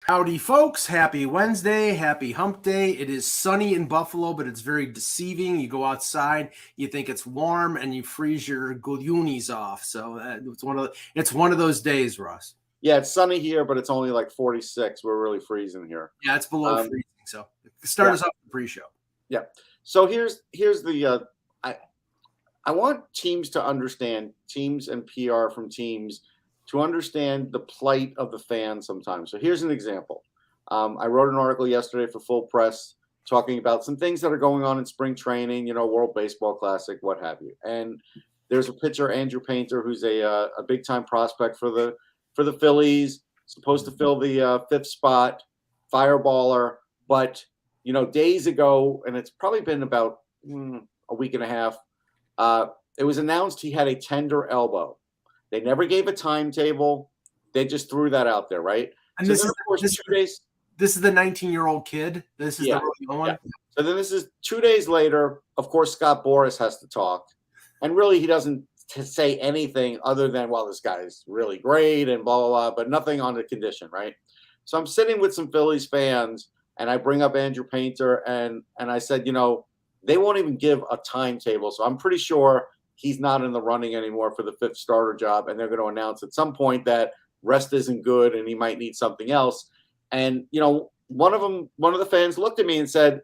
Howdy, folks. Happy Wednesday. Happy hump day. It is sunny in Buffalo, but it's very deceiving. You go outside, you think it's warm, and you freeze your gulunis off. So it's one of those days, Russ. Yeah, it's sunny here, but it's only like 46. We're really freezing here. Yeah, it's below freezing. So start us off the pre-show. Yeah. So here's the I want teams to understand, teams and PR from teams to understand the plight of the fans sometimes. So here's an example. I wrote an article yesterday for Full Press talking about some things that are going on in spring training, World Baseball Classic, what have you. And there's a pitcher, Andrew Painter, who's a big time prospect for the Phillies, supposed to fill the fifth spot, fireballer. But days ago, and it's probably been about a week and a half, it was announced he had a tender elbow. They never gave a timetable. They just threw that out there, right? And so this is, of course, 2 days. This is the 19-year-old kid. This is the real one. Yeah. So then this is 2 days later. Of course, Scott Boras has to talk. And really, he doesn't say anything other than, well, this guy's really great and blah, blah, blah, but nothing on the condition, right? So I'm sitting with some Phillies fans, and I bring up Andrew Painter, and I said, they won't even give a timetable. So I'm pretty sure he's not in the running anymore for the fifth starter job. And they're going to announce at some point that rest isn't good and he might need something else. And, one of the fans looked at me and said,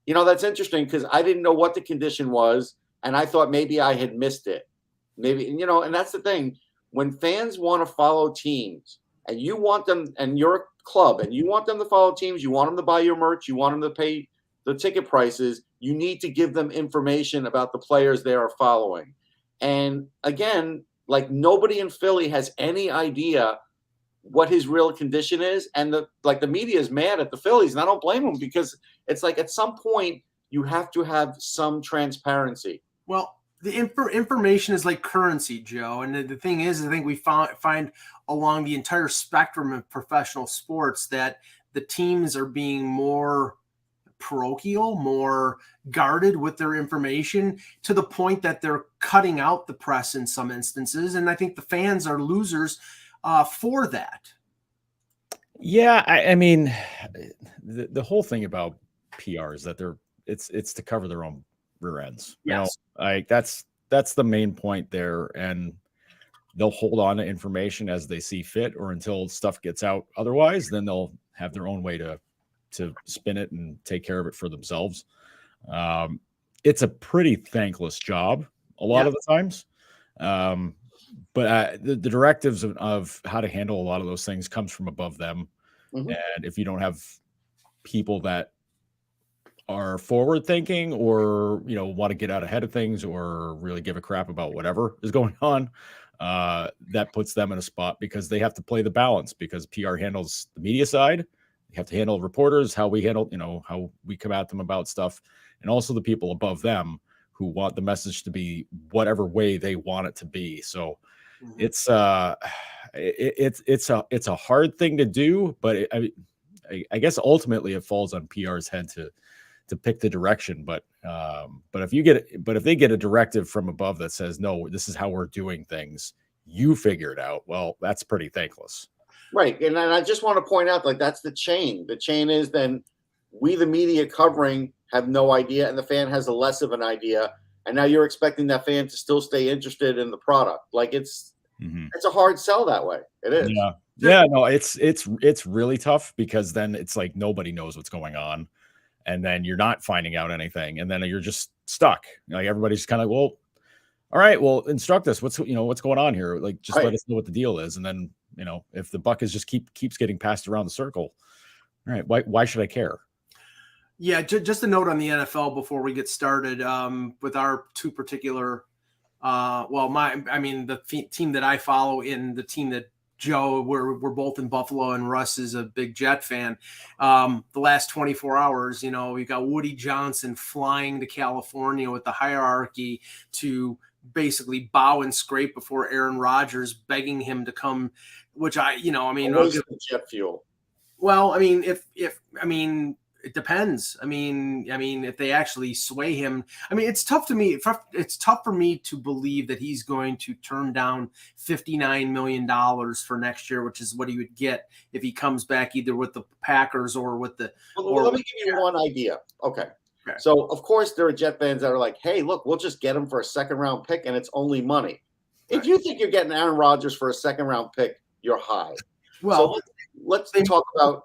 that's interesting because I didn't know what the condition was. And I thought maybe I had missed it. Maybe, and that's the thing. When fans want to follow teams and you want them, and you're a club and you want them to follow teams, you want them to buy your merch, you want them to pay the ticket prices, you need to give them information about the players they are following. And again, like nobody in Philly has any idea what his real condition is. And the media is mad at the Phillies, and I don't blame them because it's like at some point you have to have some transparency. Well, the information is like currency, Joe. And the thing is, I think we find along the entire spectrum of professional sports that the teams are being more parochial, more guarded with their information to the point that they're cutting out the press in some instances. And I think the fans are losers for that. Yeah. I mean, the whole thing about PR is that it's to cover their own rear ends. Yes. That's the main point there. And they'll hold on to information as they see fit or until stuff gets out. Otherwise, then they'll have their own way to spin it and take care of it for themselves. It's a pretty thankless job a lot of the times. But the directives of how to handle a lot of those things comes from above them. Mm-hmm. And if you don't have people that are forward thinking or, want to get out ahead of things or really give a crap about whatever is going on, that puts them in a spot because they have to play the balance because PR handles the media side. You have to handle reporters, how we handle, how we come at them about stuff, and also the people above them who want the message to be whatever way they want it to be. So it's a hard thing to do, but I guess ultimately it falls on PR's head to pick the direction. But if they get a directive from above that says, no, this is how we're doing things, you figure it out. Well, that's pretty thankless. Right. And I just want to point out, that's the chain. The chain is then we, the media covering, have no idea, and the fan has a less of an idea. And now you're expecting that fan to still stay interested in the product. It's a hard sell that way. It is. Yeah. Yeah. No, it's really tough because then it's like nobody knows what's going on. And then you're not finding out anything. And then you're just stuck. Everybody's kind of, well, all right, well, instruct us. What's going on here? Just let us know what the deal is. And then, if the buck is just keeps getting passed around the circle, all right, why should I care? Yeah, just a note on the NFL before we get started with our two particular, the team that I follow in the team that Joe, we're both in Buffalo and Russ is a big Jet fan. The last 24 hours, we got Woody Johnson flying to California with the hierarchy to basically bow and scrape before Aaron Rodgers, begging him to come, which jet fuel. Well, It depends. I mean, if they actually sway him, I mean, it's tough to me. It's tough for me to believe that he's going to turn down $59 million for next year, which is what he would get if he comes back either with the Packers or with the. Well, let me give you one idea. Okay. So, of course, there are Jet fans that are like, hey, look, we'll just get him for a second-round pick, and it's only money. If you think you're getting Aaron Rodgers for a second-round pick, you're high. Well, so let's talk about.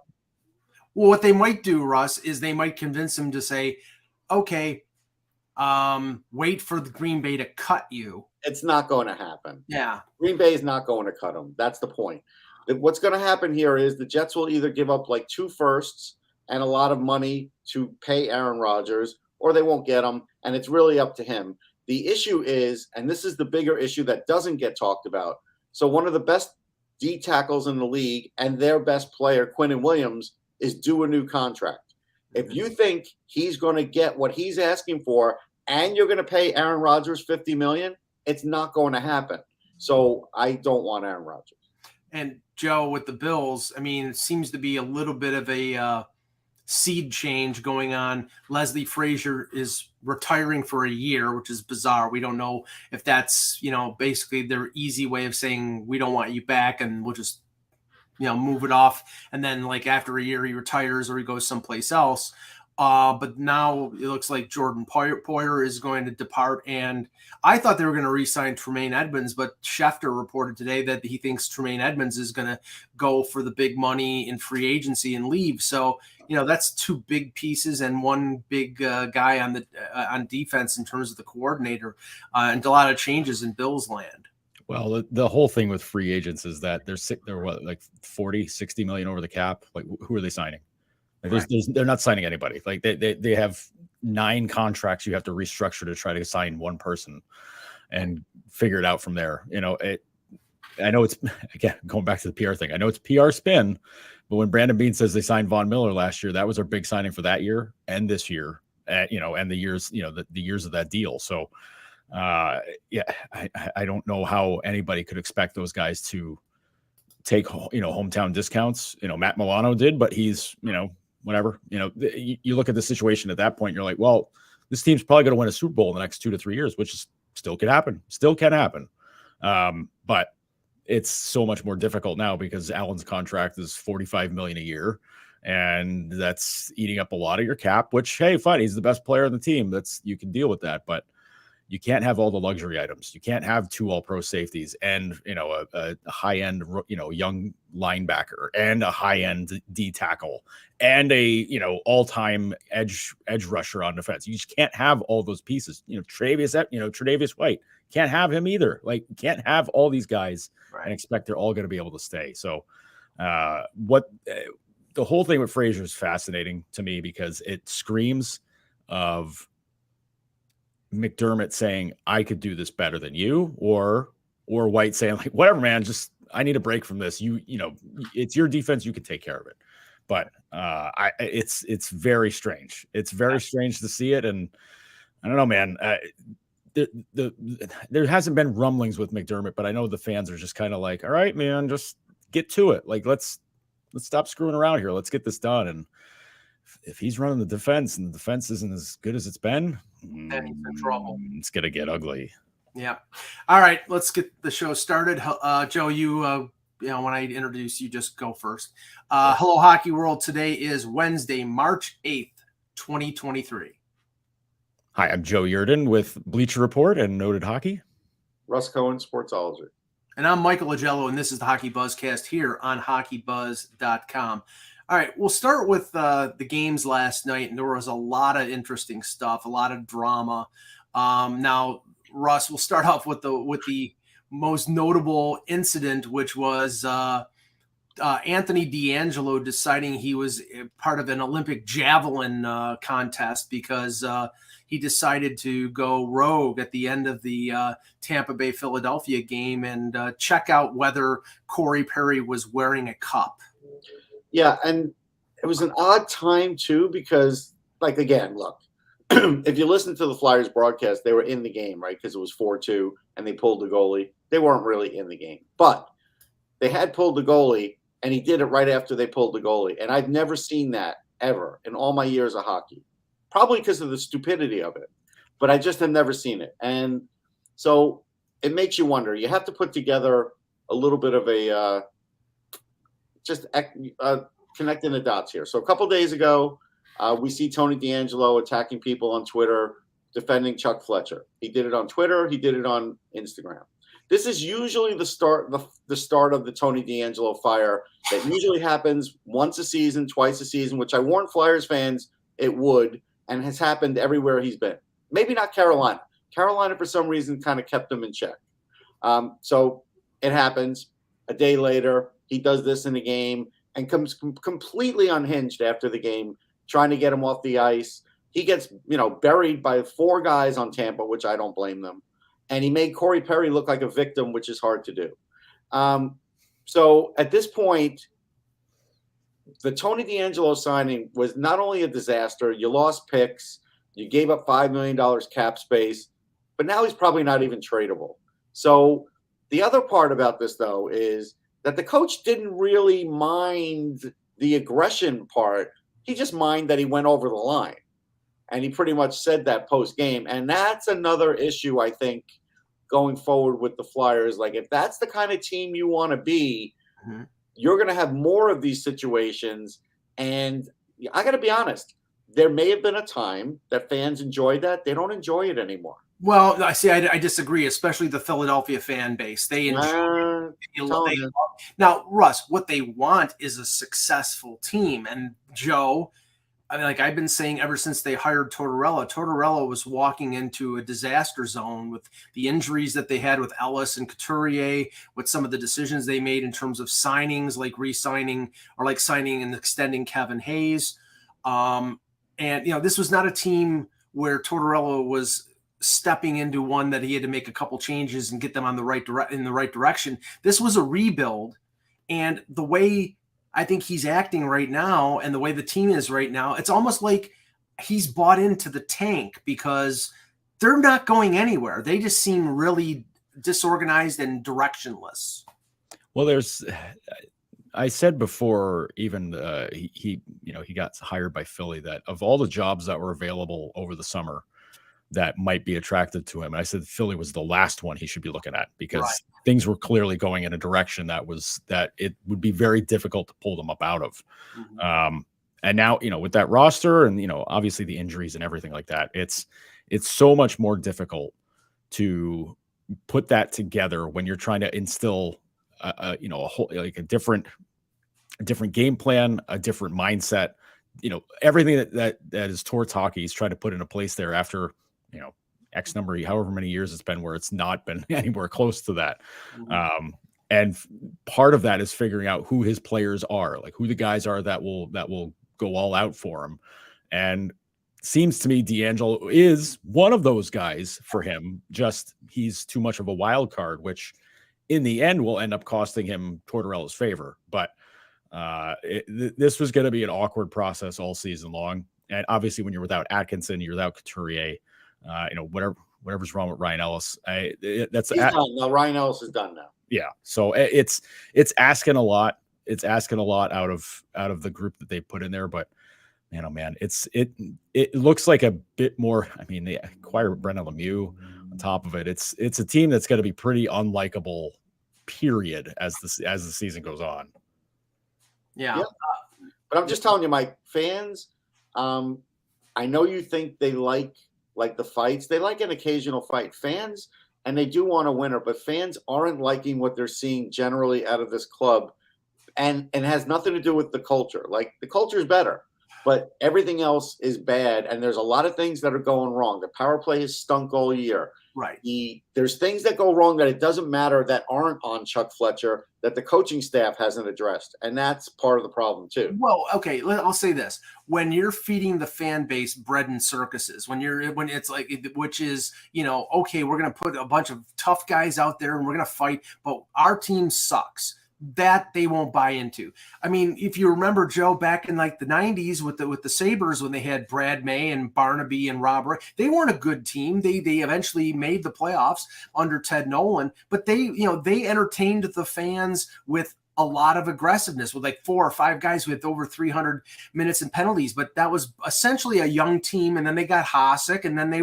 Well, what they might do, Russ, is they might convince him to say, okay, wait for the Green Bay to cut you. It's not going to happen. Yeah. Green Bay is not going to cut him. That's the point. What's going to happen here is the Jets will either give up like 2 firsts and a lot of money to pay Aaron Rodgers, or they won't get him, and it's really up to him. The issue is, and this is the bigger issue that doesn't get talked about, so one of the best D tackles in the league and their best player, Quinnen Williams, is due a new contract. If you think he's going to get what he's asking for and you're going to pay Aaron Rodgers $50 million, it's not going to happen. So I don't want Aaron Rodgers. And Joe, with the Bills, I mean, it seems to be a little bit of a seed change going on. Leslie Frazier is retiring for a year, which is bizarre. We don't know if that's, basically their easy way of saying we don't want you back and we'll just move it off. And then like after a year, he retires or he goes someplace else. But now it looks like Jordan Poyer is going to depart. And I thought they were going to re-sign Tremaine Edmonds, but Schefter reported today that he thinks Tremaine Edmonds is going to go for the big money in free agency and leave. So, that's 2 big pieces and 1 big guy on defense in terms of the coordinator, and a lot of changes in Bills land. Well, the whole thing with free agents is that they're what, like 40, 60 million over the cap. Like, who are they signing? Like, they're not signing anybody. Like they have 9 contracts you have to restructure to try to sign one person and figure it out from there. I know it's, again, going back to the PR thing. I know it's PR spin, but when Brandon Beane says they signed Von Miller last year, that was their big signing for that year and this year, and the years, the years of that deal. So, I don't know how anybody could expect those guys to take, hometown discounts. Matt Milano did, but he's, whatever, you look at the situation at that point, you're like, well, this team's probably going to win a Super Bowl in the next 2 to 3 years, which is still can happen. But it's so much more difficult now because Allen's contract is $45 million a year. And that's eating up a lot of your cap, which, hey, fine, he's the best player on the team. You can deal with that, but you can't have all the luxury items. You can't have 2 all-pro safeties and, a high-end, young linebacker and a high-end D tackle and a, all-time edge rusher on defense. You just can't have all those pieces. Tre'Davious White, can't have him either. Like, you can't have all these guys and expect they're all going to be able to stay. So the whole thing with Frazier is fascinating to me because it screams of McDermott saying, I could do this better than you, or White saying, like, whatever, man, just, I need a break from this. It's your defense. You can take care of it. But it's very strange. It's very strange to see it. And I don't know, man, there hasn't been rumblings with McDermott, but I know the fans are just kind of like, all right, man, just get to it. Like, let's stop screwing around here. Let's get this done. And if he's running the defense and the defense isn't as good as it's been, then he's in trouble. It's going to get ugly. Yeah. All right, let's get the show started. Joe, you when I introduce you, just go first. Hello, Hockey World. Today is Wednesday, March 8th, 2023. Hi, I'm Joe Yerdon with Bleacher Report and Noted Hockey. Russ Cohen, Sportsology. And I'm Michael Agello, and this is the HockeyBuzzcast here on HockeyBuzz.com. All right, we'll start with the games last night, and there was a lot of interesting stuff, a lot of drama. Now, Russ, we'll start off with the most notable incident, which was Anthony D'Angelo deciding he was part of an Olympic javelin contest because he decided to go rogue at the end of the Tampa Bay Philadelphia game and check out whether Corey Perry was wearing a cup. Yeah, and it was an odd time too because, like, again, look, if you listen to the Flyers broadcast, they were in the game, right? Because it was 4-2 and they pulled the goalie. They weren't really in the game, but they had pulled the goalie, and he did it right after they pulled the goalie. And I've never seen that ever in all my years of hockey, probably because of the stupidity of it. But I just have never seen it. And so it makes you wonder. You have to put together a little bit of a connecting the dots here. So a couple days ago, we see Tony DeAngelo attacking people on Twitter, defending Chuck Fletcher. He did it on Twitter. He did it on Instagram. This is usually the start of the Tony DeAngelo fire that usually happens once a season, twice a season, which I warned Flyers fans it would, and has happened everywhere he's been. Maybe not Carolina. Carolina, for some reason, kind of kept him in check. So it happens. A day later, he does this in the game and comes completely unhinged after the game, trying to get him off the ice. He gets, buried by 4 guys on Tampa, which I don't blame them. And he made Corey Perry look like a victim, which is hard to do. So at this point, the Tony DeAngelo signing was not only a disaster, you lost picks, you gave up $5 million cap space, but now he's probably not even tradable. So the other part about this, though, is that the coach didn't really mind the aggression part. He just minded that he went over the line. And he pretty much said that post-game. And that's another issue, I think, going forward with the Flyers. Like, if that's the kind of team you want to be, you're going to have more of these situations. And I got to be honest, there may have been a time that fans enjoyed that. They don't enjoy it anymore. Well, I disagree, especially the Philadelphia fan base. They enjoy now, Russ, what they want is a successful team. And Joe, like I've been saying ever since they hired Tortorella was walking into a disaster zone with the injuries that they had with Ellis and Couturier, with some of the decisions they made in terms of signings, like re-signing or like signing and extending Kevin Hayes. And, this was not a team where Tortorella was stepping into one that he had to make a couple changes and get them on in the right direction. This was a rebuild. And the way I think he's acting right now and the way the team is right now, it's almost like he's bought into the tank because they're not going anywhere. They just seem really disorganized and directionless. Well, I said before, even he got hired by Philly, that of all the jobs that were available over the summer that might be attractive to him, and I said Philly was the last one he should be looking at because things were clearly going in a direction that it would be very difficult to pull them up out of. And now, with that roster and, obviously the injuries and everything like that, it's so much more difficult to put that together when you're trying to instill a whole, like a different game plan, a different mindset, everything that is towards hockey. He's trying to put into place there after, X number, however many years it's been where it's not been anywhere close to that. And part of that is figuring out who his players are, like who the guys are that will go all out for him. And seems to me DeAngelo is one of those guys for him. Just he's too much of a wild card, which in the end will end up costing him Tortorella's favor. But this was going to be an awkward process all season long. And obviously when you're without Atkinson, you're without Couturier, whatever's wrong with Ryan Ellis. He's done. No, Ryan Ellis is done now. Yeah. So it's asking a lot. It's asking a lot out of the group that they put in there, but man, oh man, it looks like a bit more. I mean, they acquired Brendan Lemieux on top of it. It's a team that's going to be pretty unlikable, period, as the season goes on. Yeah. But I'm just telling you, Mike, fans, I know you think they like the fights. They like an occasional fight. Fans, and they do want a winner, but fans aren't liking what they're seeing generally out of this club. And it has nothing to do with the culture. Like, the culture is better, but everything else is bad. And there's a lot of things that are going wrong. The power play has stunk all year. Right. There's things that go wrong that it doesn't matter that aren't on Chuck Fletcher that the coaching staff hasn't addressed. And that's part of the problem too. Well, okay, I'll say this. When you're feeding the fan base bread and circuses, when it's like, which is, okay, we're going to put a bunch of tough guys out there and we're going to fight, but our team sucks. That they won't buy into. I mean, if you remember, Joe, back in like the 90s with the Sabres, when they had Brad May and Barnaby and Robert, they weren't a good team. They eventually made the playoffs under Ted Nolan, but they entertained the fans with a lot of aggressiveness with like 4 or 5 guys with over 300 minutes and penalties, but that was essentially a young team. And then they got Hasek, and then they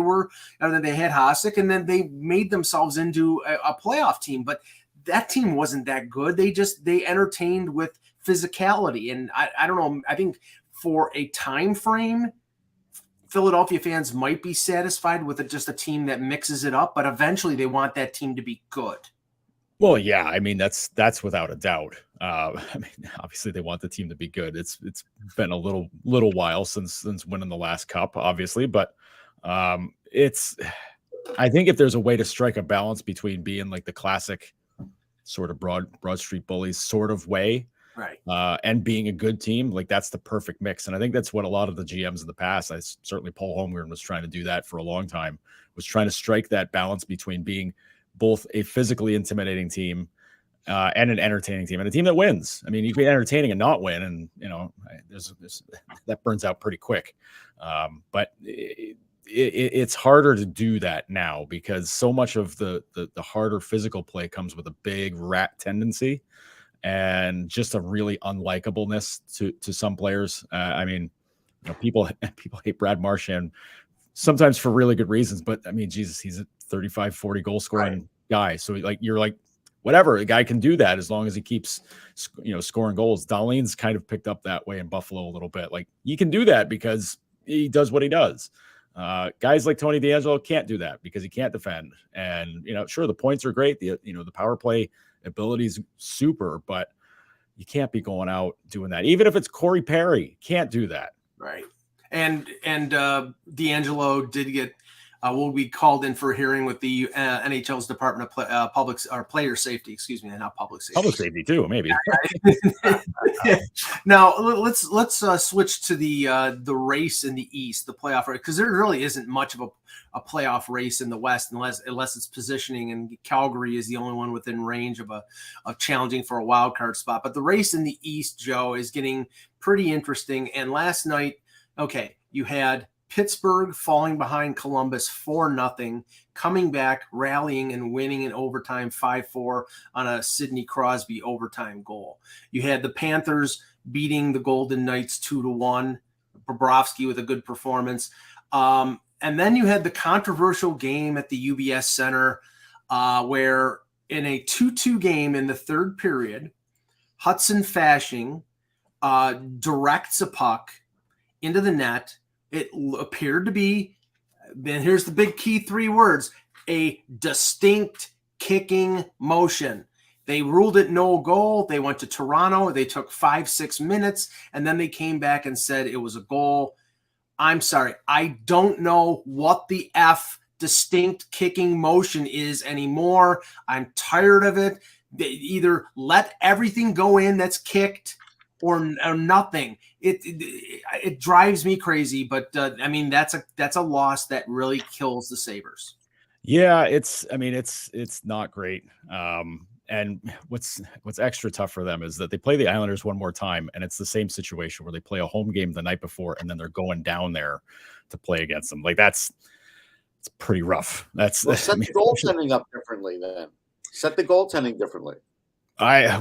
had Hasek, and then they made themselves into a playoff team. But that team wasn't that good. They entertained with physicality. And I don't know. I think for a time frame, Philadelphia fans might be satisfied with just a team that mixes it up, but eventually they want that team to be good. Well, yeah, I mean, that's without a doubt. I mean, obviously they want the team to be good. It's been a little while since winning the last cup, obviously, but I think if there's a way to strike a balance between being like the classic sort of broad street bullies sort of way, right, and being a good team, like that's the perfect mix. And I think that's what a lot of the GMs in the past, certainly Paul Holmgren was trying to do that for a long time, was trying to strike that balance between being both a physically intimidating team and an entertaining team, and a team that wins. I mean, you can be entertaining and not win, and there's that burns out pretty quick. But it's harder to do that now because so much of the harder physical play comes with a big rat tendency and just a really unlikableness to some players. I mean, people hate Brad Marchand sometimes for really good reasons, but I mean, Jesus, he's a 35, 40 goal scoring guy. So you're like, whatever, the guy can do that as long as he keeps, scoring goals. Dahlin's kind of picked up that way in Buffalo a little bit. Like he can do that because he does what he does. Guys like Tony DeAngelo can't do that because he can't defend. And, sure, the points are great. The power play ability is super, but you can't be going out doing that. Even if it's Corey Perry, can't do that. Right. And DeAngelo did get will be called in for a hearing with the NHL's Department of Player Safety. Excuse me, not public safety. Public safety too, maybe. Now let's switch to the race in the East, the playoff race, because there really isn't much of a playoff race in the West unless it's positioning, and Calgary is the only one within range of challenging for a wild card spot. But the race in the East, Joe, is getting pretty interesting. And last night, you had Pittsburgh falling behind Columbus 4-0, coming back, rallying, and winning in overtime 5-4 on a Sidney Crosby overtime goal. You had the Panthers beating the Golden Knights 2-1, Bobrovsky with a good performance. And then you had the controversial game at the UBS Center where in a 2-2 game in the third period, Hudson Fasching directs a puck into the net. It appeared to be, then here's the big key 3 words, a distinct kicking motion. They ruled it no goal. They went to Toronto. They took 5-6 minutes, and then they came back and said it was a goal. I'm sorry. I don't know what the F distinct kicking motion is anymore. I'm tired of it. They either let everything go in that's kicked or nothing. It drives me crazy, but I mean that's a loss that really kills the Sabres. Yeah, it's not great. And what's extra tough for them is that they play the Islanders one more time, and it's the same situation where they play a home game the night before, and then they're going down there to play against them. Like it's pretty rough. Set the goaltending up differently then. Set the goaltending differently. I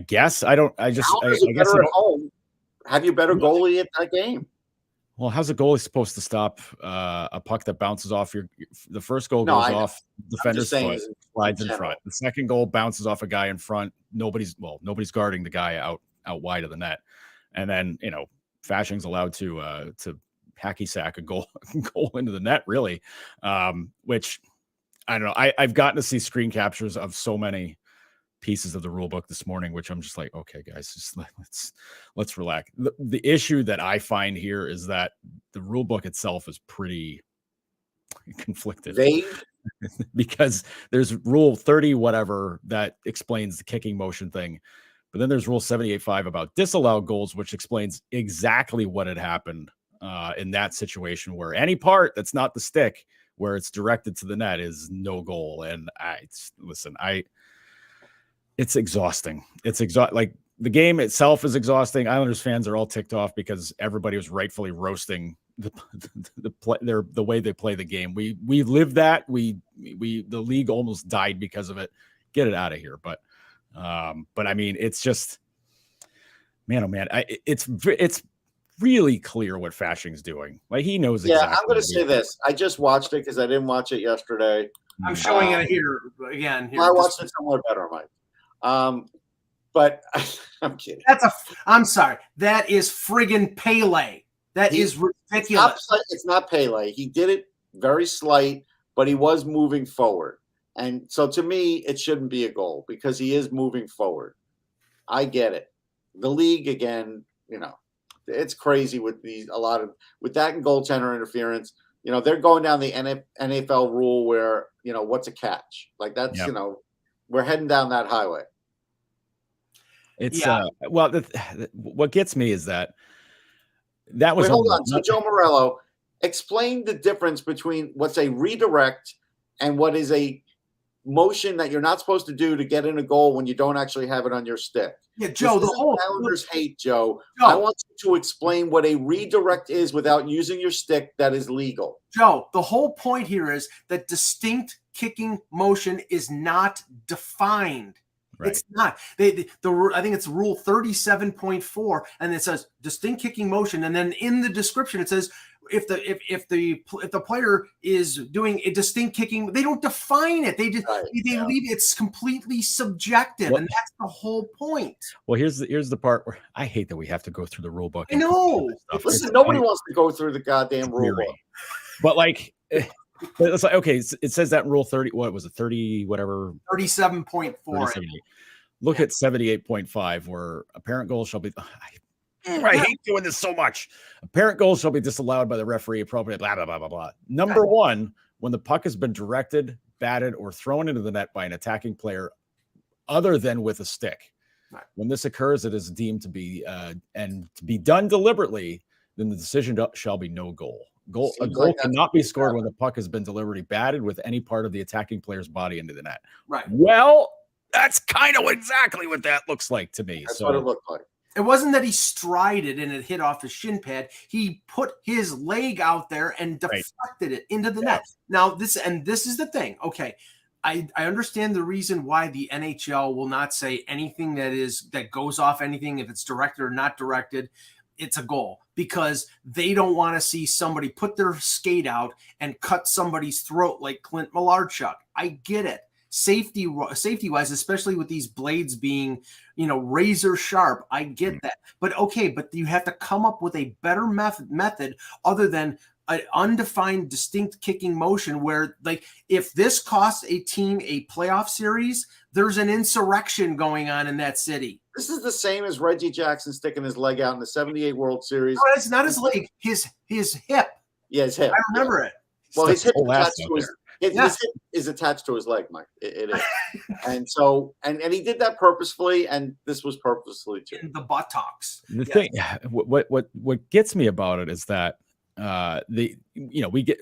guess I guess at home. Have you better goalie at that game? Well, how's a goalie supposed to stop a puck that bounces off the first goal goes off defender's foot, slides in front. The second goal bounces off a guy in front. Nobody's guarding the guy out wide of the net. And then, Fasching's allowed to hacky sack a goal into the net, really. Which I don't know. I've gotten to see screen captures of so many pieces of the rule book this morning, which I'm just like, okay, guys, just let's relax. The issue that I find here is that the rule book itself is pretty conflicted because there's rule 30 whatever that explains the kicking motion thing, but then there's rule 78.5 about disallowed goals, which explains exactly what had happened in that situation where any part that's not the stick where it's directed to the net is no goal. And it's exhausting. Like the game itself is exhausting. Islanders fans are all ticked off because everybody was rightfully roasting the way they play the game. We lived that. The league almost died because of it. Get it out of here. But But I mean, it's just, man, oh man, it's really clear what Fashing's doing. Like, he knows exactly. Yeah, I'm going to say this. I just watched it because I didn't watch it yesterday. I'm showing it here again. Here. I watched it somewhere better, Mike. But I'm kidding. I'm sorry. That is friggin' Pele. That is ridiculous. It's not Pele. He did it very slight, but he was moving forward. And so to me, it shouldn't be a goal because he is moving forward. I get it. The league, again, it's crazy with with that and goaltender interference. They're going down the NFL rule where, what's a catch? Like, that's, we're heading down that highway. It's what gets me is that was. Wait, hold on. So Joe Morello, explain the difference between what's a redirect and what is a motion that you're not supposed to do to get in a goal when you don't actually have it on your stick. Yeah, Joe, the whole Islanders hate Joe. I want you to explain what a redirect is without using your stick that is legal. Joe, the whole point here is that distinct kicking motion is not defined. Right. It's not. I think it's rule 37.4, and it says distinct kicking motion, and then in the description it says if the player is doing a distinct kicking, they don't define it. They just leave it's completely subjective, and that's the whole point. Well, here's the part where I hate that we have to go through the rule book. I know. Listen, nobody wants to go through the goddamn rule book. But like, it's like, okay, it says that in rule 30. What was it? 30 whatever. 37.4. Look at 78.5, where apparent goals shall be. I hate doing this so much. Apparent goals shall be disallowed by the referee. Appropriate. Blah blah blah blah blah. Number one, when the puck has been directed, batted, or thrown into the net by an attacking player, other than with a stick. Right. When this occurs, it is deemed to be and to be done deliberately. Then the decision shall be no goal. A goal cannot be scored when the puck has been deliberately batted with any part of the attacking player's body into the net. Right. Well, that's kind of exactly what that looks like to me. That's what it looked like. It wasn't that he strided and it hit off his shin pad. He put his leg out there and deflected it into the net. Now, this is the thing. Okay, I understand the reason why the NHL will not say anything that goes off anything, if it's directed or not directed, it's a goal, because they don't want to see somebody put their skate out and cut somebody's throat like Clint Malarchuk. I get it. Safety wise, especially with these blades being, razor sharp, I get that. But you have to come up with a better method other than an undefined, distinct kicking motion where, like, if this costs a team a playoff series, there's an insurrection going on in that city. This is the same as Reggie Jackson sticking his leg out in the 78 World Series. No, it's not his leg, his hip. Yeah, his hip. I remember it. Well, his hip is attached to his leg, Mike. It is. And so, and he did that purposefully, and this was purposefully too. In the buttocks. The thing, what gets me about it is that we get,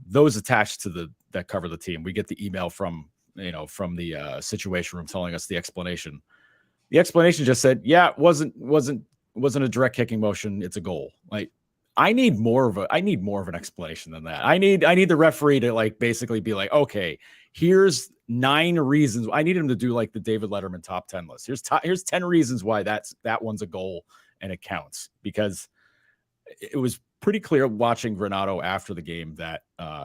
those attached to that cover the team, we get the email from the situation room telling us the explanation. The explanation just said, it wasn't a direct kicking motion. It's a goal. Like, I need more of an explanation than that. I need the referee to basically be like, okay, here's 9 reasons. I need him to do like the David Letterman top 10 list. Here's 10 reasons why that one's a goal and it counts, because it was pretty clear watching Granato after the game that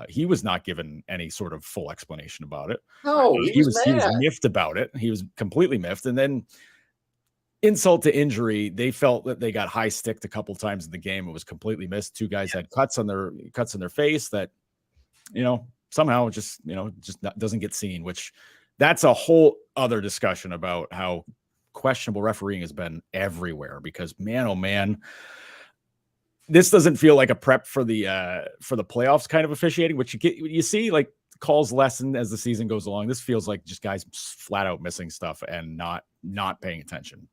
he was not given any sort of full explanation about it. No, he was miffed about it. He was completely miffed. And then, insult to injury, they felt that they got high sticked a couple times in the game. It was completely missed. 2 guys had cuts on their face that, somehow just doesn't get seen, which that's a whole other discussion about how questionable refereeing has been everywhere, because man, oh man, this doesn't feel like a prep for the playoffs kind of officiating, which you see like calls lessen as the season goes along. This feels like just guys flat out missing stuff and not paying attention.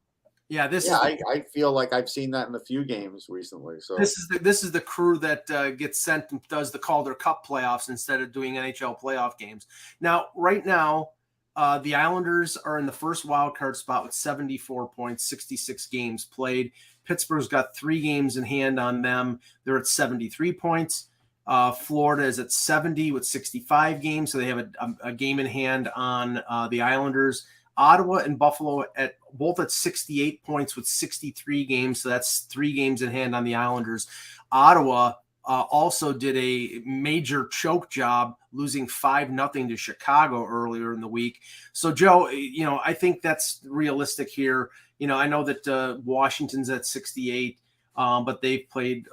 Yeah, I feel like I've seen that in a few games recently. So this is the crew that gets sent and does the Calder Cup playoffs instead of doing NHL playoff games. Now, right now, the Islanders are in the first wild card spot with 74 points, 66 games played. Pittsburgh's got 3 games in hand on them. They're at 73 points. Florida is at 70 with 65 games, so they have a game in hand on the Islanders. Ottawa and Buffalo both at 68 points with 63 games. So that's 3 games in hand on the Islanders. Ottawa also did a major choke job, losing 5-0 to Chicago earlier in the week. So, Joe, I think that's realistic here. I know that Washington's at 68, but they've played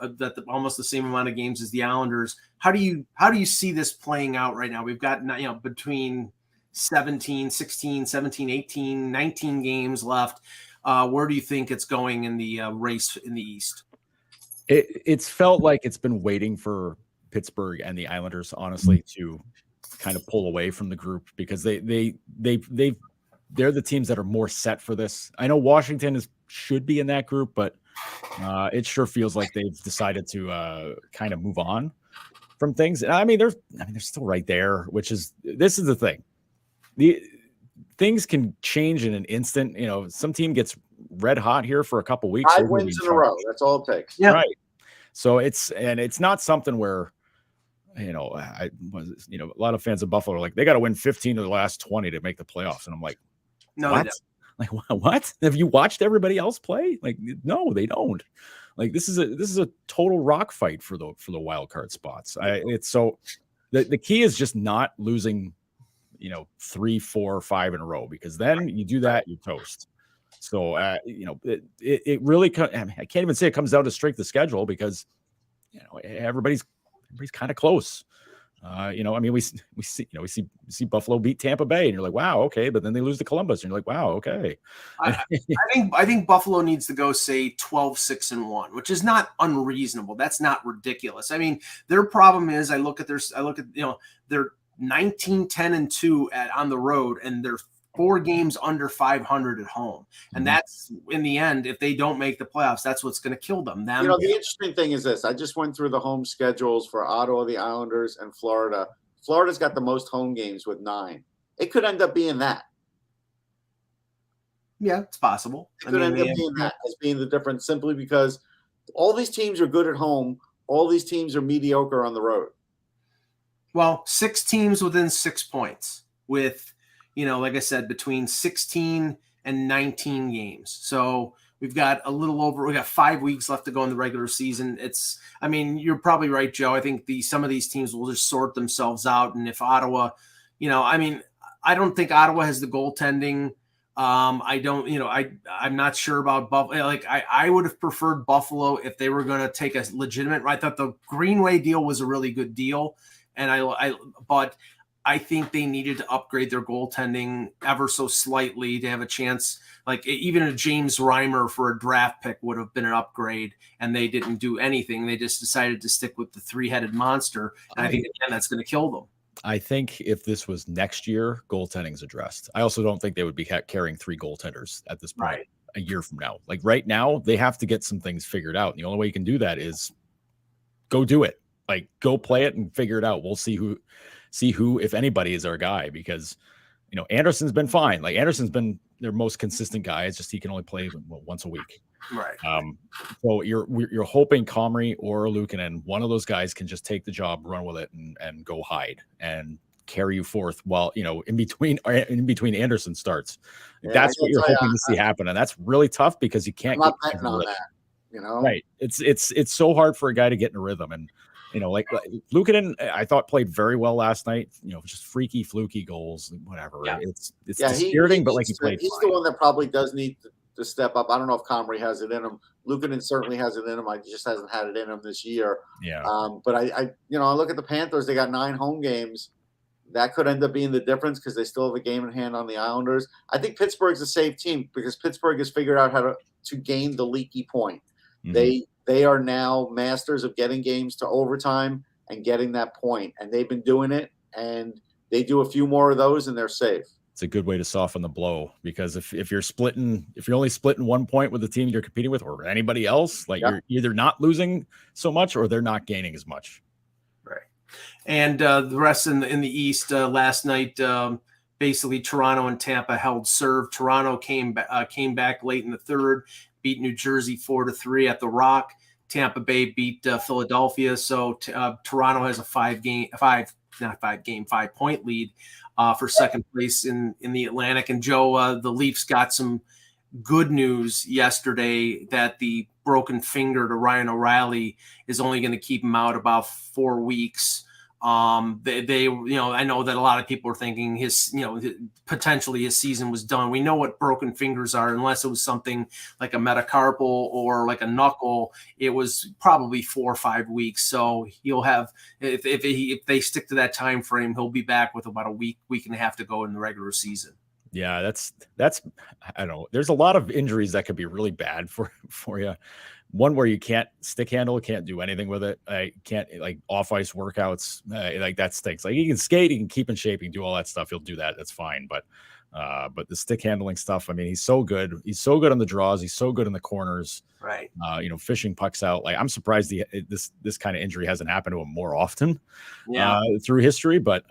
almost the same amount of games as the Islanders. How do you see this playing out right now? We've got between 17, 16, 17, 18, 19 games left. Where do you think it's going in the race in the East? It's felt like it's been waiting for Pittsburgh and the Islanders, honestly, to kind of pull away from the group, because they're the teams that are more set for this. I know Washington should be in that group, but it sure feels like they've decided to kind of move on from things. And I mean, they're still right there, this is the thing. Things can change in an instant. Some team gets red hot here for a couple weeks. 5 wins in a row. That's all it takes. Yeah. Right. So it's not something where, a lot of fans of Buffalo are like, they got to win 15 of the last 20 to make the playoffs. And I'm like, no, what? Like, what? Have you watched everybody else play? Like, no, they don't. Like, this is a total rock fight for the wild card spots. The key is just not losing, 3, 4, 5 in a row, because then you do that, you're toast. So, it really, I can't even say it comes down to strength of schedule, because, everybody's kind of close. We see Buffalo beat Tampa Bay, and you're like, wow, okay. But then they lose to Columbus, and you're like, wow, okay. I think Buffalo needs to go, say, 12-6-1, which is not unreasonable. That's not ridiculous. I mean, their problem is, I look at they're 19-10-2 on the road, and they're 4 games under 500 at home. And that's, in the end, if they don't make the playoffs, that's what's going to kill them. The interesting thing is this. I just went through the home schedules for Ottawa, the Islanders, and Florida. Florida's got the most home games with 9. It could end up being that. Yeah, it's possible. It could end up being that as being the difference, simply because all these teams are good at home. All these teams are mediocre on the road. Well, 6 teams within 6 points with, like I said, between 16 and 19 games. So we've got 5 weeks left to go in the regular season. You're probably right, Joe. I think some of these teams will just sort themselves out. And if Ottawa, I don't think Ottawa has the goaltending. I'm not sure about Buffalo. Like, I would have preferred Buffalo if they were going to take a legitimate. I thought the Greenway deal was a really good deal. But I think they needed to upgrade their goaltending ever so slightly to have a chance. Like, even a James Reimer for a draft pick would have been an upgrade, and they didn't do anything. They just decided to stick with the 3-headed monster. And I think, again, that's going to kill them. I think if this was next year, goaltending's addressed. I also don't think they would be carrying 3 goaltenders at this point a year from now. Like, right now, they have to get some things figured out. And the only way you can do that is go do it. Like, go play it and figure it out. We'll see who, if anybody, is our guy, because, Anderson's been fine. Like, Anderson's been their most consistent guy. It's just he can only play once a week. Right. So you're hoping Comrie or Luukkonen, one of those guys, can just take the job, run with it, and go hide and carry you forth while, in between Anderson starts. Yeah, that's what you're hoping to see happen. And that's really tough, because you can't get on that, Right. It's so hard for a guy to get in a rhythm. And, like Luukkonen, I thought played very well last night. Just freaky, fluky goals, whatever. Yeah. It's dispiriting, but like, he played. He's the one that probably does need to step up. I don't know if Comrie has it in him. Luukkonen certainly has it in him. He just hasn't had it in him this year. Yeah. But I look at the Panthers. They got 9 home games. That could end up being the difference, because they still have a game in hand on the Islanders. I think Pittsburgh's a safe team, because Pittsburgh has figured out how to gain the leaky point. Mm-hmm. They are now masters of getting games to overtime and getting that point, and they've been doing it. And they do a few more of those, and they're safe. It's a good way to soften the blow, because if you're only splitting 1 point with the team you're competing with, or anybody else, like, you're either not losing so much or they're not gaining as much. Right. And the rest in the East, last night, basically Toronto and Tampa held serve. Toronto came back late in the third, beat New Jersey 4-3 at the Rock. Tampa Bay beat Philadelphia. So Toronto has a 5 5-point lead for second place in the Atlantic. And Joe, the Leafs got some good news yesterday that the broken finger to Ryan O'Reilly is only going to keep him out about 4 weeks. They I know that a lot of people are thinking potentially his season was done. We know what broken fingers are, unless it was something like a metacarpal or like a knuckle. It was probably 4 or 5 weeks. So he'll have, if they stick to that time frame, he'll be back with about a week and a half to go in the regular season. Yeah, that's I don't know. There's a lot of injuries that could be really bad for you. One where you can't stick handle, can't do anything with it. I can't, like, off ice workouts, like that stinks. Like, you can skate, you can keep in shape, you can do all that stuff. You'll do that. That's fine. But the stick handling stuff, I mean, he's so good. He's so good on the draws. He's so good in the corners. Right. Fishing pucks out. Like, I'm surprised this kind of injury hasn't happened to him more often through history. But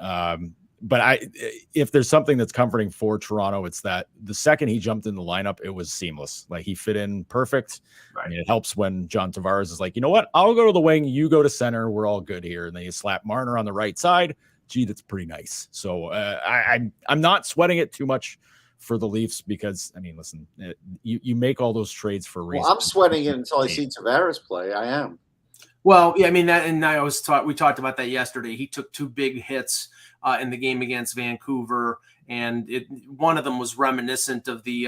if there's something that's comforting for Toronto, it's that the second he jumped in the lineup, it was seamless. Like, he fit in perfect. Right. I mean, it helps when John Tavares is like, you know what, I'll go to the wing, you go to center, we're all good here. And then you slap Marner on the right side. Gee, that's pretty nice. So I'm not sweating it too much for the Leafs, because, I mean, listen, you make all those trades for a reason. Well, I'm sweating it until I see Tavares play. I am. Well, yeah, I mean, we talked about that yesterday. He took 2 big hits in the game against Vancouver, and one of them was reminiscent of the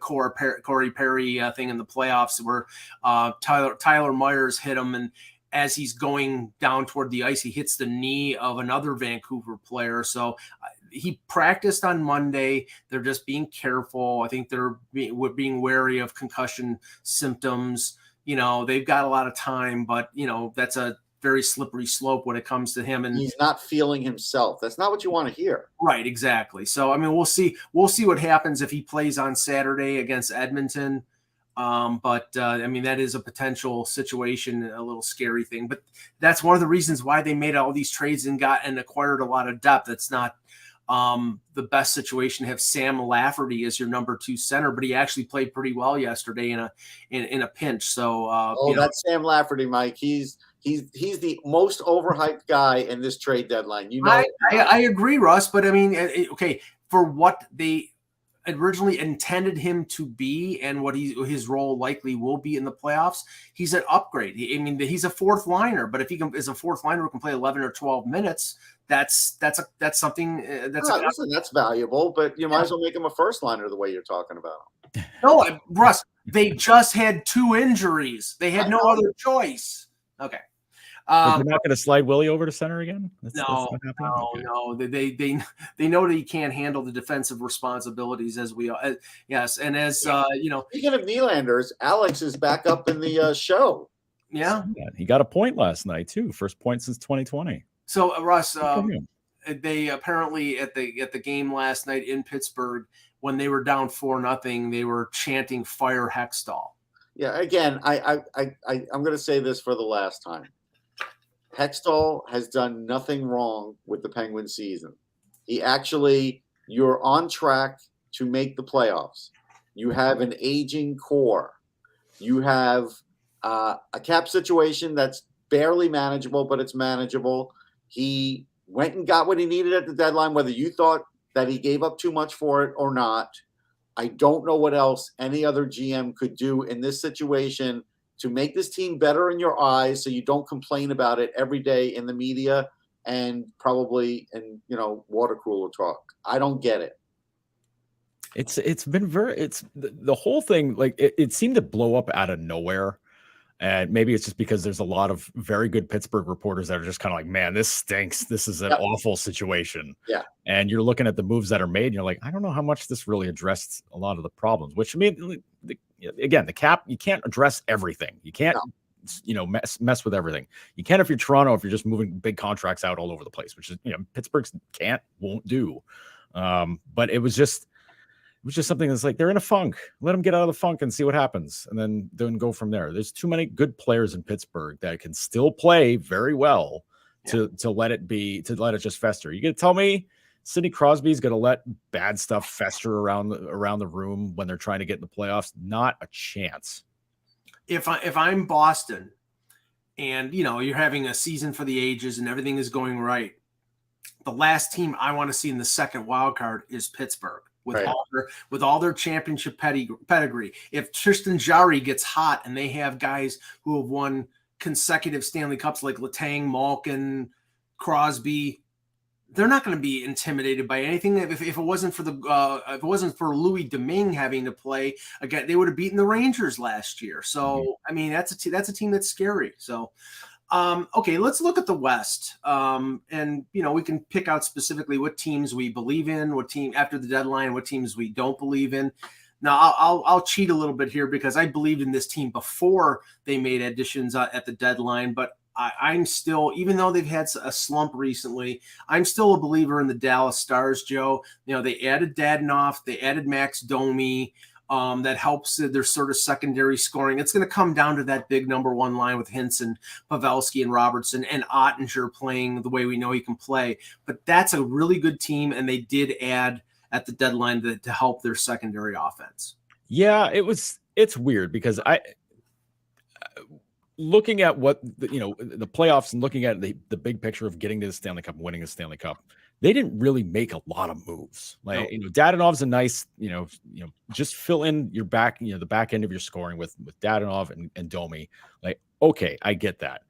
Corey Perry thing in the playoffs, where Tyler Myers hit him, and as he's going down toward the ice, he hits the knee of another Vancouver player. So he practiced on Monday. They're just being careful. I think they're being wary of concussion symptoms. They've got a lot of time, but that's a very slippery slope when it comes to him. And he's not feeling himself. That's not what you want to hear. Right. Exactly. So, I mean, we'll see what happens if he plays on Saturday against Edmonton. But I mean, that is a potential situation, a little scary thing, but that's one of the reasons why they made all these trades and acquired a lot of depth. It's not the best situation to have Sam Lafferty as your number 2 center, but he actually played pretty well yesterday in a pinch. So, that's Sam Lafferty, Mike. He's the most overhyped guy in this trade deadline. I agree, Russ, but I mean, okay, for what they originally intended him to be and what his role likely will be in the playoffs, he's an upgrade. He's a 4th liner, but if he is a 4th liner who can play 11 or 12 minutes, that's something that's valuable, but you might as well make him a 1st liner the way you're talking about. No, Russ, they just had 2 injuries. They had no other choice. Okay. They're not going to slide Willie over to center again? No. They know that he can't handle the defensive responsibilities yes. And as speaking of Nylanders, Alex is back up in the show. Yeah. He got a point last night too. First point since 2020. So Russ, they apparently at the game last night in Pittsburgh, when they were down 4-0, they were chanting "Fire Hextall." Yeah. Again, I'm going to say this for the last time. Hextall has done nothing wrong with the Penguins season. You're on track to make the playoffs. You have an aging core. You have a cap situation that's barely manageable, but it's manageable. He went and got what he needed at the deadline, whether you thought that he gave up too much for it or not. I don't know what else any other GM could do in this situation to make this team better in your eyes, so you don't complain about it every day in the media and probably in water cooler talk. I don't get it. It's been the whole thing, like it seemed to blow up out of nowhere. And maybe it's just because there's a lot of very good Pittsburgh reporters that are just kind of like, man, this stinks. This is an awful situation. Yeah. And you're looking at the moves that are made and you're like, I don't know how much this really addressed a lot of the problems, which, I mean, again, the cap, you can't address everything. You can't, mess with everything. You can if you're Toronto, if you're just moving big contracts out all over the place, which is, Pittsburgh won't do. But it was just something that's like, they're in a funk. Let them get out of the funk and see what happens. And then go from there. There's too many good players in Pittsburgh that can still play very well to let it just fester. You gonna tell me Sidney Crosby's going to let bad stuff fester around the room when they're trying to get in the playoffs? Not a chance. If I'm Boston and, you're having a season for the ages and everything is going right, the last team I want to see in the second wild card is Pittsburgh with Right. all their championship pedigree. If Tristan Jarry gets hot and they have guys who have won consecutive Stanley Cups like Letang, Malkin, Crosby, they're not going to be intimidated by anything. If it wasn't for Louis Domingue having to play again, they would have beaten the Rangers last year. So I mean, that's a team that's scary. So okay, let's look at the West, and we can pick out specifically what teams we believe in, what team after the deadline, what teams we don't believe in. Now I'll cheat a little bit here because I believed in this team before they made additions at the deadline, but I'm still, even though they've had a slump recently, I'm still a believer in the Dallas Stars, Joe. They added Dadonov, they added Max Domi. That helps their sort of secondary scoring. It's going to come down to that big number one line with Hinson, Pavelski, and Robertson, and Ottinger playing the way we know he can play. But that's a really good team, and they did add at the deadline to help their secondary offense. Yeah, it's weird because looking at what the playoffs and looking at the big picture of getting to the Stanley Cup and winning the Stanley Cup, they didn't really make a lot of moves. Like, Dadonov's a nice, just fill in your back, the back end of your scoring with Dadonov and Domi. Like, okay, I get that.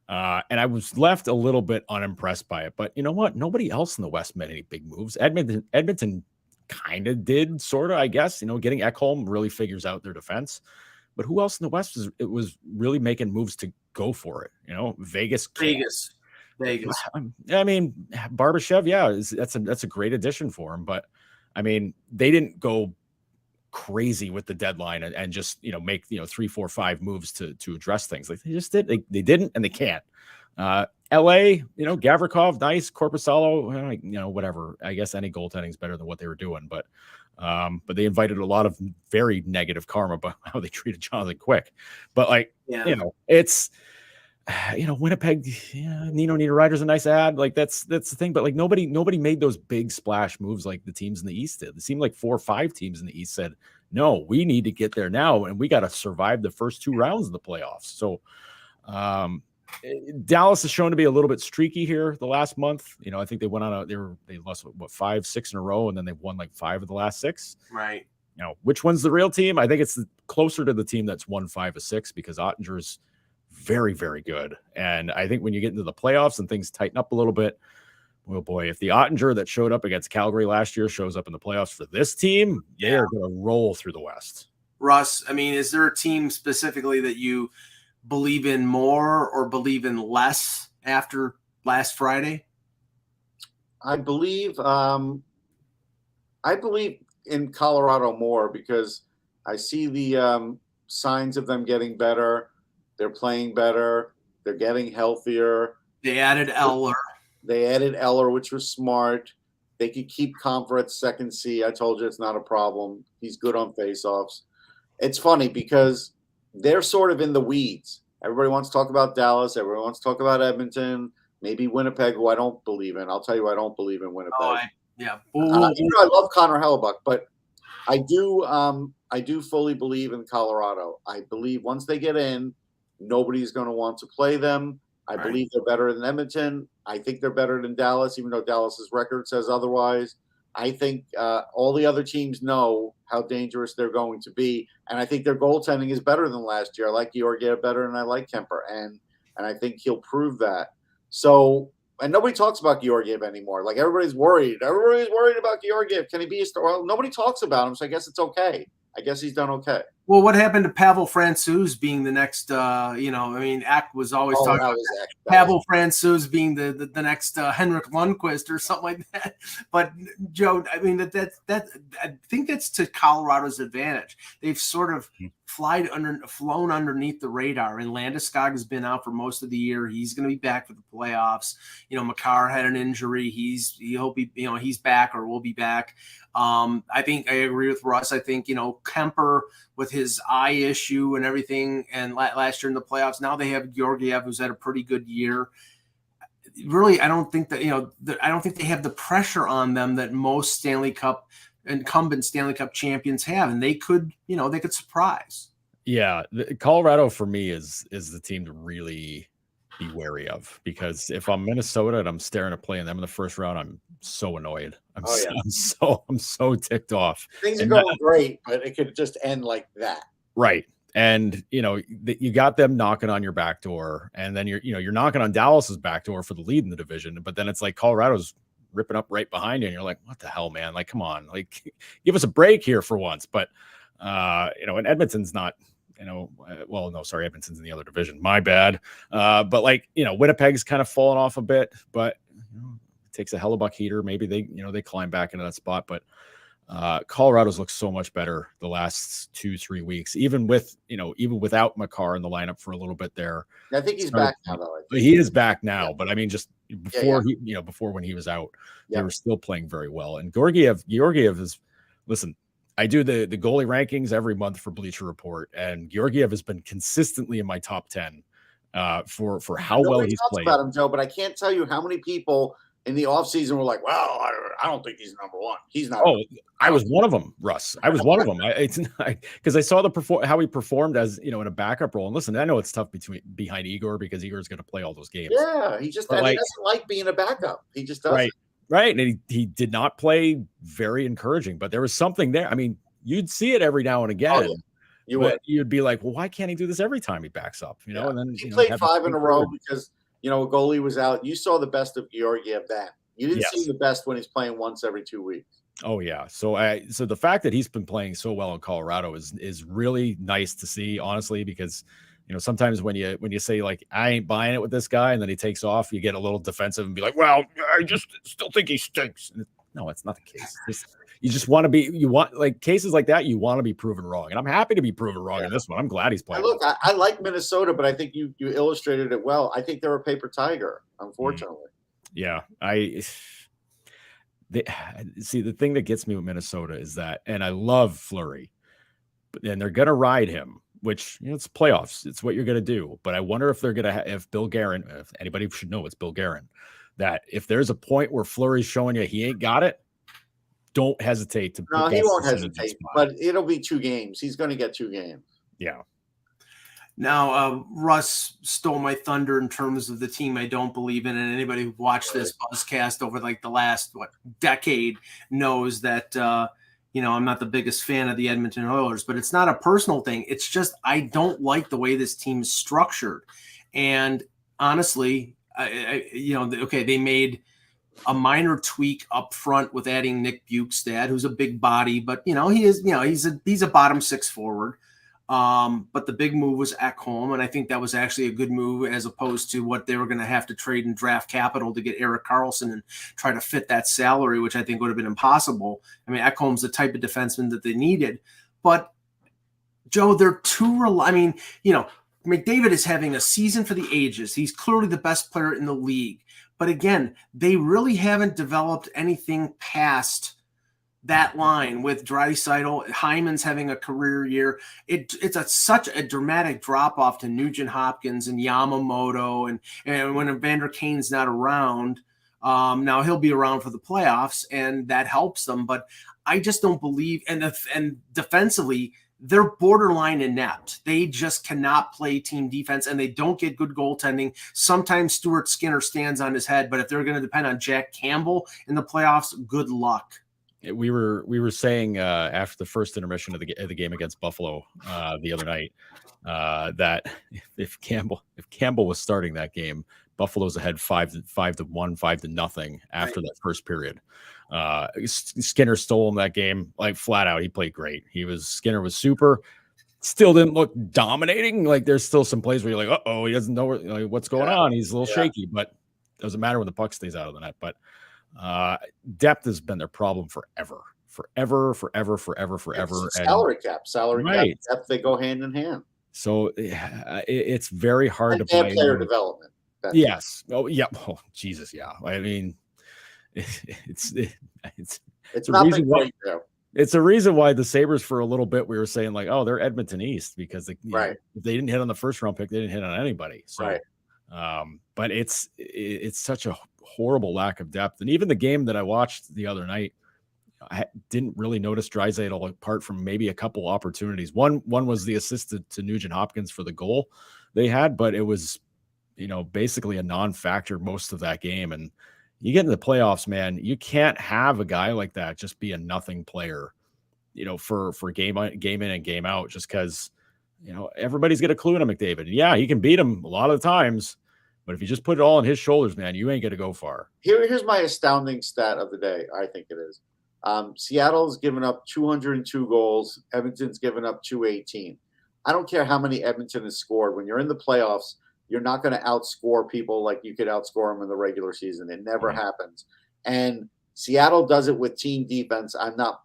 And I was left a little bit unimpressed by it, but you know what? Nobody else in the West made any big moves. Edmonton kind of did, sort of, I guess. Getting Ekholm really figures out their defense. But who else in the West was really making moves to go for it? Vegas. I mean, Barbashev, that's a great addition for him. But I mean, they didn't go crazy with the deadline and just make 3, 4, 5 moves to address things. Like they just did. They didn't, and they can't. LA, Gavrikov, nice. Korpisalo, whatever. I guess any goaltending is better than what they were doing, but they invited a lot of very negative karma about how they treated Jonathan Quick. But it's Winnipeg, Nino Niederreiter's a nice ad. Like that's the thing. But like nobody made those big splash moves like the teams in the East did. It seemed like 4 or 5 teams in the East said, no, we need to get there now, and we got to survive the first 2 rounds of the playoffs. So Dallas has shown to be a little bit streaky here the last month. I think they went on they lost 5, 6 in a row, and then they've won like 5 of the last 6. Right. Which one's the real team? I think it's closer to the team that's won 5 of 6 because Ottinger is very, very good. And I think when you get into the playoffs and things tighten up a little bit, oh boy, if the Ottinger that showed up against Calgary last year shows up in the playoffs for this team, they are going to roll through the West. Russ, I mean, is there a team specifically that you believe in more or believe in less after last Friday? I believe in Colorado more because I see the signs of them getting better. They're playing better. They're getting healthier. They added Eller. Which was smart. They could keep Comfort at second C. I told you it's not a problem. He's good on faceoffs. It's funny because they're sort of in the weeds. Everybody wants to talk about Dallas. Everyone wants to talk about Edmonton. Maybe Winnipeg, who I don't believe in. I'll tell you, I don't believe in Winnipeg. I love Connor Hellebuck, but I do fully believe in Colorado. I believe once they get in, nobody's going to want to play them. I believe they're better than Edmonton. I think they're better than Dallas, even though Dallas's record says otherwise. I think all the other teams know how dangerous they're going to be, and I think their goaltending is better than last year. I like Georgiev better, and I like Kemper, and I think he'll prove that. So, and nobody talks about Georgiev anymore. Like everybody's worried. Everybody's worried about Georgiev. Can he be a star? Well, nobody talks about him, so I guess it's okay. I guess he's done okay. Well, what happened to Pavel Francouz being the next, Ack was always talking about Pavel Francouz being the next Henrik Lundqvist or something like that. But Joe, I mean, I think that's to Colorado's advantage. They've sort of flown underneath the radar, and Landeskog has been out for most of the year. He's going to be back for the playoffs. Makar had an injury. He's back or will be back. I think I agree with Russ. I think, Kemper with his eye issue and everything, and last year in the playoffs, now they have Georgiev, who's had a pretty good year. Really, I don't think that, I don't think they have the pressure on them that most incumbent Stanley Cup champions have, and they could surprise. Yeah. Colorado for me is the team to really be wary of, because if I'm Minnesota and I'm staring at playing them in the first round, I'm so annoyed. I'm so ticked off. Things are And going great, but it could just end like that. right. And you got them knocking on your back door, and then you're knocking on Dallas's back door for the lead in the division, but then it's like Colorado's ripping up right behind you, and you're like, what the hell, man? Like, come on, like, give us a break here for once. But and Edmonton's not, well, no, sorry, Edmonton's in the other division. My bad. But like, Winnipeg's kind of fallen off a bit, but it takes a Hellebuck heater. Maybe they climb back into that spot, but Colorado's looked so much better the last 2-3 weeks, even without Makar in the lineup for a little bit there. I think he's back now, though. He is back now, yeah. But I mean, just before before when he was out, they were still playing very well. And Georgiev is, listen, I do the goalie rankings every month for Bleacher Report, and Georgiev has been consistently in my top 10 for how well he's played. About him, Joe, but I can't tell you how many people in the offseason were like, well, I don't think he's number one. He's not. Oh, I was one of them, Russ. I was one of them. It's because I saw how he performed as, in a backup role. And listen, I know it's tough behind Igor, because Igor's going to play all those games. Yeah, he doesn't like being a backup. He just doesn't. Right. And he did not play very encouraging, but there was something there. I mean, you'd see it every now and again. Oh, yeah. You'd be like, well, why can't he do this every time he backs up? And then he played 5 in a row because a goalie was out. You saw the best of Georgiev then. You didn't see the best when he's playing once every 2 weeks. Oh yeah. So the fact that he's been playing so well in Colorado is really nice to see, honestly, because sometimes when you say like, I ain't buying it with this guy, and then he takes off, you get a little defensive and be like, well, I just still think he stinks. No, it's not the case. You just want to be, like cases like that, you want to be proven wrong. And I'm happy to be proven wrong in this one. I'm glad he's playing. Look, I like Minnesota, but I think you illustrated it well. I think they're a paper tiger, unfortunately. Yeah. See, the thing that gets me with Minnesota is that, and I love Fleury, and they're going to ride him, which, it's playoffs. It's what you're going to do. But I wonder if they're going to if Bill Guerin, if anybody should know, it's Bill Guerin, that if there's a point where Fleury's showing you he ain't got it, don't hesitate to. No, he won't hesitate, but it'll be 2 games. He's going to get 2 games. Yeah. Now, Russ stole my thunder in terms of the team I don't believe in, and anybody who watched this Buzzcast over like the last decade knows that I'm not the biggest fan of the Edmonton Oilers, but it's not a personal thing. It's just I don't like the way this team is structured, and honestly, they made a minor tweak up front with adding Nick Bukestad, who's a big body, but he's a bottom 6 forward. But the big move was Ekholm, and I think that was actually a good move as opposed to what they were going to have to trade and draft capital to get Erik Karlsson and try to fit that salary, which I think would have been impossible. I mean, Ekholm's the type of defenseman that they needed, but Joe, they're too McDavid is having a season for the ages. He's clearly the best player in the league, but again, they really haven't developed anything past that line with Draisaitl. Hyman's having a career year. It's such a dramatic drop off to Nugent Hopkins and Yamamoto, and when Evander Kane's not around, now he'll be around for the playoffs, and that helps them. But I just don't believe. And defensively, they're borderline inept. They just cannot play team defense, and they don't get good goaltending. Sometimes Stuart Skinner stands on his head, but if they're going to depend on Jack Campbell in the playoffs, good luck. We were saying after the first intermission of the game against Buffalo the other night that if Campbell was starting that game, Buffalo's ahead 5-1, 5-0 after that first period. Skinner stole him that game, like flat out. He played great. Skinner was super. Still didn't look dominating. Like there's still some plays where you're like, he doesn't know what's going on. He's a little shaky, but it doesn't matter when the puck stays out of the net. But depth has been their problem forever. Salary cap, depth, they go hand in hand. So it's very hard to play player development. Yes. Oh yeah. Oh Jesus. Yeah. I mean, it's not been great though. It's a reason why the Sabres for a little bit we were saying like, they're Edmonton East because if they didn't hit on the first round pick, they didn't hit on anybody. So, but it's such a horrible lack of depth. And even the game that I watched the other night, I didn't really notice Draisaitl apart from maybe a couple opportunities. One was the assist to Nugent Hopkins for the goal they had, but it was basically a non-factor most of that game. And you get into the playoffs, man, you can't have a guy like that just be a nothing player, for game in and game out, just because, everybody's got a clue in McDavid. Yeah, he can beat him a lot of the times, but if you just put it all on his shoulders, man, you ain't going to go far. Here's my astounding stat of the day. I think it is. Seattle's given up 202 goals. Edmonton's given up 218. I don't care how many Edmonton has scored. When you're in the playoffs, you're not going to outscore people like you could outscore them in the regular season. It never happens. And Seattle does it with team defense. I'm not,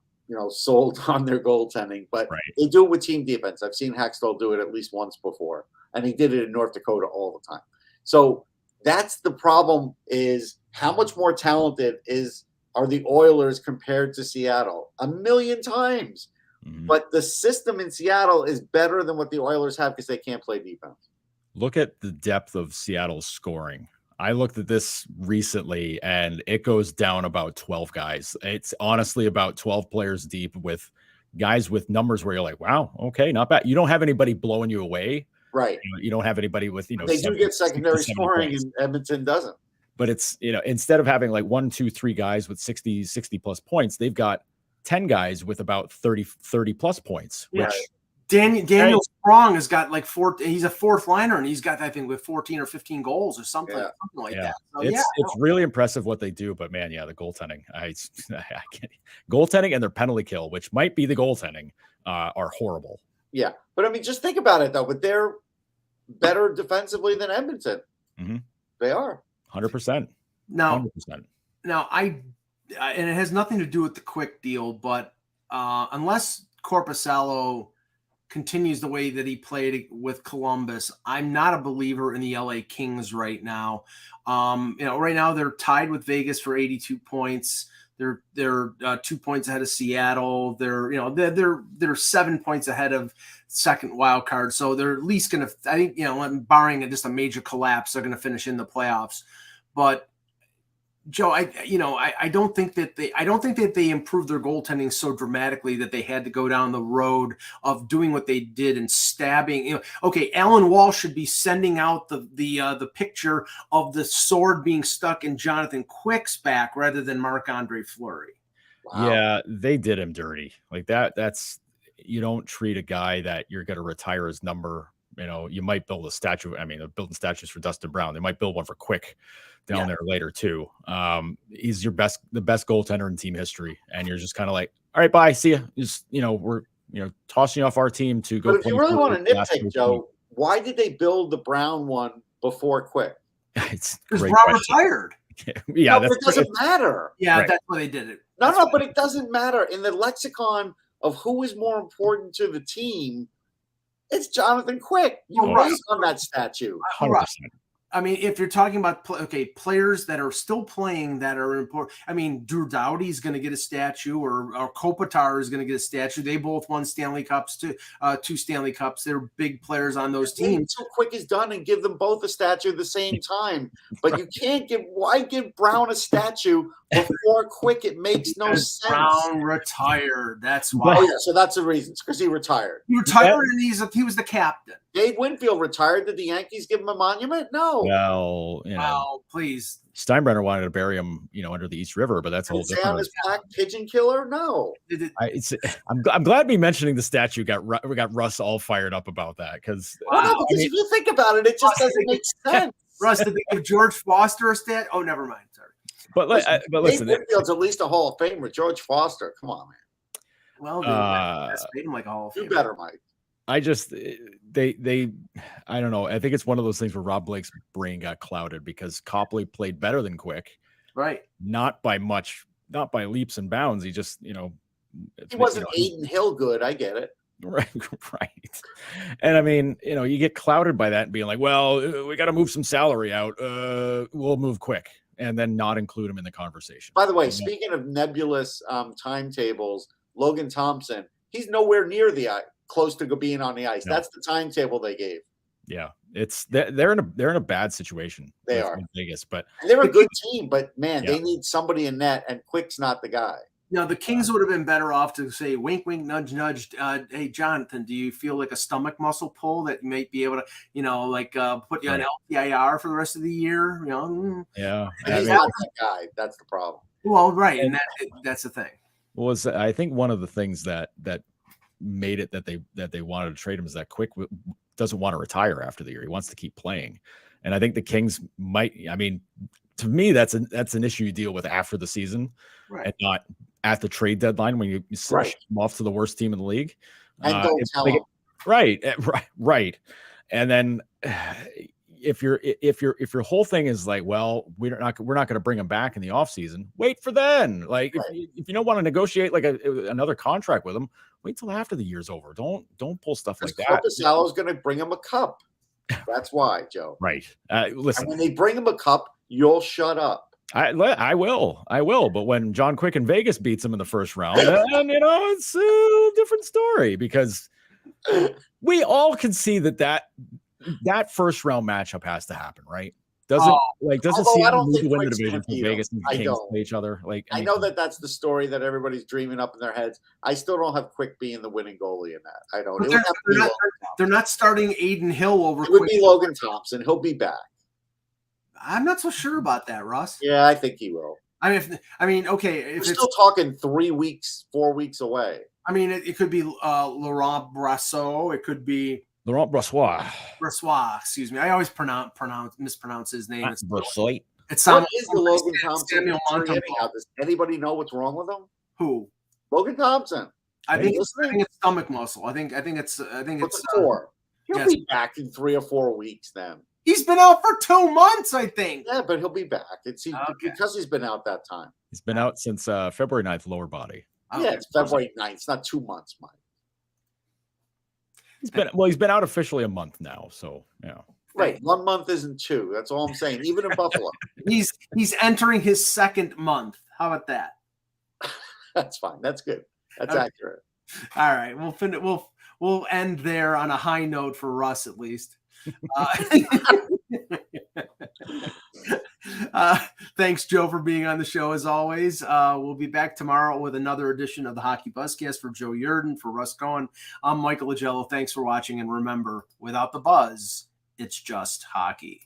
sold on their goaltending, but they do it with team defense. I've seen Hackstall do it at least once before, and he did it in North Dakota all the time. So that's the problem, is how much more talented are the Oilers compared to Seattle? A million times. But the system in Seattle is better than what the Oilers have because they can't play defense. Look at the depth of Seattle's scoring. I looked at this recently, and it goes down about 12 guys. It's honestly about 12 players deep, with guys with numbers where you're like, wow, okay, not bad. You don't have anybody blowing you away. Right. You don't have anybody with, they do get secondary scoring, and Edmonton doesn't. But it's, instead of having like 1, 2, 3 guys with 60 plus points, they've got 10 guys with about 30 plus points. Yeah. Daniel Sprong has got like 4. He's a fourth liner, and he's got, I think, with 14 or 15 goals or something like that. So, it's really impressive what they do. But man, the goaltending, I can't. Goaltending and their penalty kill, which might be the goaltending, are horrible. Yeah, but I mean, just think about it though. But they're better defensively than Edmonton. They are 100%. Now, 100%. Now, and it has nothing to do with the Quick deal, but unless Korpisalo continues the way that he played with Columbus, I'm not a believer in the LA Kings right now. Right now they're tied with Vegas for 82 points. They're 2 points ahead of Seattle. They're 7 points ahead of second wild card. So they're at least going to, I think, barring just a major collapse, they're going to finish in the playoffs. But Joe, I don't think that they improved their goaltending so dramatically that they had to go down the road of doing what they did and stabbing. Okay, Alan Walsh should be sending out the picture of the sword being stuck in Jonathan Quick's back rather than Marc-Andre Fleury. Wow. Yeah, they did him dirty like that. That's, you don't treat a guy that you're going to retire his number. You might build a statue. I mean, they're building statues for Dustin Brown. They might build one for Quick down there later too. He's the best goaltender in team history, and you're just kind of like, all right, bye, see ya. Just we're tossing you off our team to go. But if you really want to nitpick, Joe, why did they build the Brown one before Quick? It's because Brown retired. Yeah, it doesn't matter. Yeah, that's why they did it. No, but it doesn't matter in the lexicon of who is more important to the team. It's Jonathan Quick. You raised on that statue. 100%. I mean, if you're talking about players that are still playing that are important, I mean, Drew Doughty's going to get a statue, or Kopitar is going to get a statue. They both won Stanley Cups, two Stanley Cups. They're big players on those teams. So Quick is done and give them both a statue at the same time. But you can't why give Brown a statue before Quick? It makes no sense. Brown retired. That's why. Oh yeah, so that's the reason. It's because he retired. He retired, and he was the captain. Dave Winfield retired. Did the Yankees give him a monument? No. Well, wow, please. Steinbrenner wanted to bury him, under the East River, but that's a whole different. On his back, pigeon killer? No. I'm glad me mentioning the statue got Russ all fired up about that, because if you think about it, it just doesn't make sense. Russ, did they give George Foster a stat? Oh, never mind. Sorry. But listen, Dave Winfield's at least a Hall of Famer. George Foster, come on, man. Well, that's made him like a Hall of Famer. You better, Mike. I just I don't know. I think it's one of those things where Rob Blake's brain got clouded because Copley played better than Quick, right? Not by much, not by leaps and bounds. He just he wasn't Aiden Hill good. I get it. Right. And I mean, you get clouded by that and being like, well, we got to move some salary out. We'll move Quick, and then not include him in the conversation. By the way, speaking of nebulous timetables, Logan Thompson, he's nowhere near close to being on the ice. No. That's the timetable they gave. Yeah, they're in a bad situation. They are in Vegas, but they're a good team. But man, they need somebody in net, and Quick's not the guy. Now, the Kings would have been better off to say, wink, wink, nudge, nudge. Hey, Jonathan, do you feel like a stomach muscle pull that you might be able to, put you on LTIR for the rest of the year? Yeah. He's not that guy. That's the problem. Well, right. And that's the thing. Was I think one of the things that made it that they wanted to trade him is that Quick doesn't want to retire after the year. He wants to keep playing. And I think the Kings might, to me, that's an issue you deal with after the season, right, and not at the trade deadline when you ship him off to the worst team in the league. And don't tell him. Right. And then if your whole thing is like, well, we're not going to bring him back in the offseason, wait for then. Like if you don't want to negotiate like another contract with him, wait till after the year's over. Don't pull stuff like that. Corpusalo's going to bring him a cup. That's why, Joe. Right. Listen, and when they bring him a cup, you'll shut up. I will. But when John Quick in Vegas beats him in the first round, then it's a different story, because we all can see that first round matchup has to happen, right? Doesn't Seattle need to win the division for Vegas and the Kings play each other? Like, I know that's the story that everybody's dreaming up in their heads. I still don't have Quick being the winning goalie in that. I don't. They're not starting Aiden Hill over. It would be Logan Thompson. He'll be back. I'm not so sure about that, Russ. Yeah, I think he will. Okay. We're still talking 3 weeks, 4 weeks away. It could be Laurent Brasseau. It could be Laurent Brassois. Excuse me. I always mispronounce his name. It's Brassois. What is the Logan Thompson? Does anybody know what's wrong with him? Who? Logan Thompson. I think it's stomach muscle. I think it's core. He'll be back in 3 or 4 weeks then. He's been out for 2 months, I think. Yeah, but he'll be back. Because he's been out that time. He's been out since February 9th, lower body. Okay. Yeah, it's February 9th. It's not 2 months, Mike. He's been out officially a month now, so yeah. Right, 1 month isn't 2. That's all I'm saying. Even in Buffalo, he's entering his 2nd month. How about that? That's fine. That's good. That's accurate. All right, we'll end there on a high note for Russ, at least. Thanks, Joe, for being on the show as always. We'll be back tomorrow with another edition of the Hockey Buzzcast. For Joe Yerdon, for Russ Cohen, I'm Michael Agello. Thanks for watching, and remember, without the buzz, it's just hockey.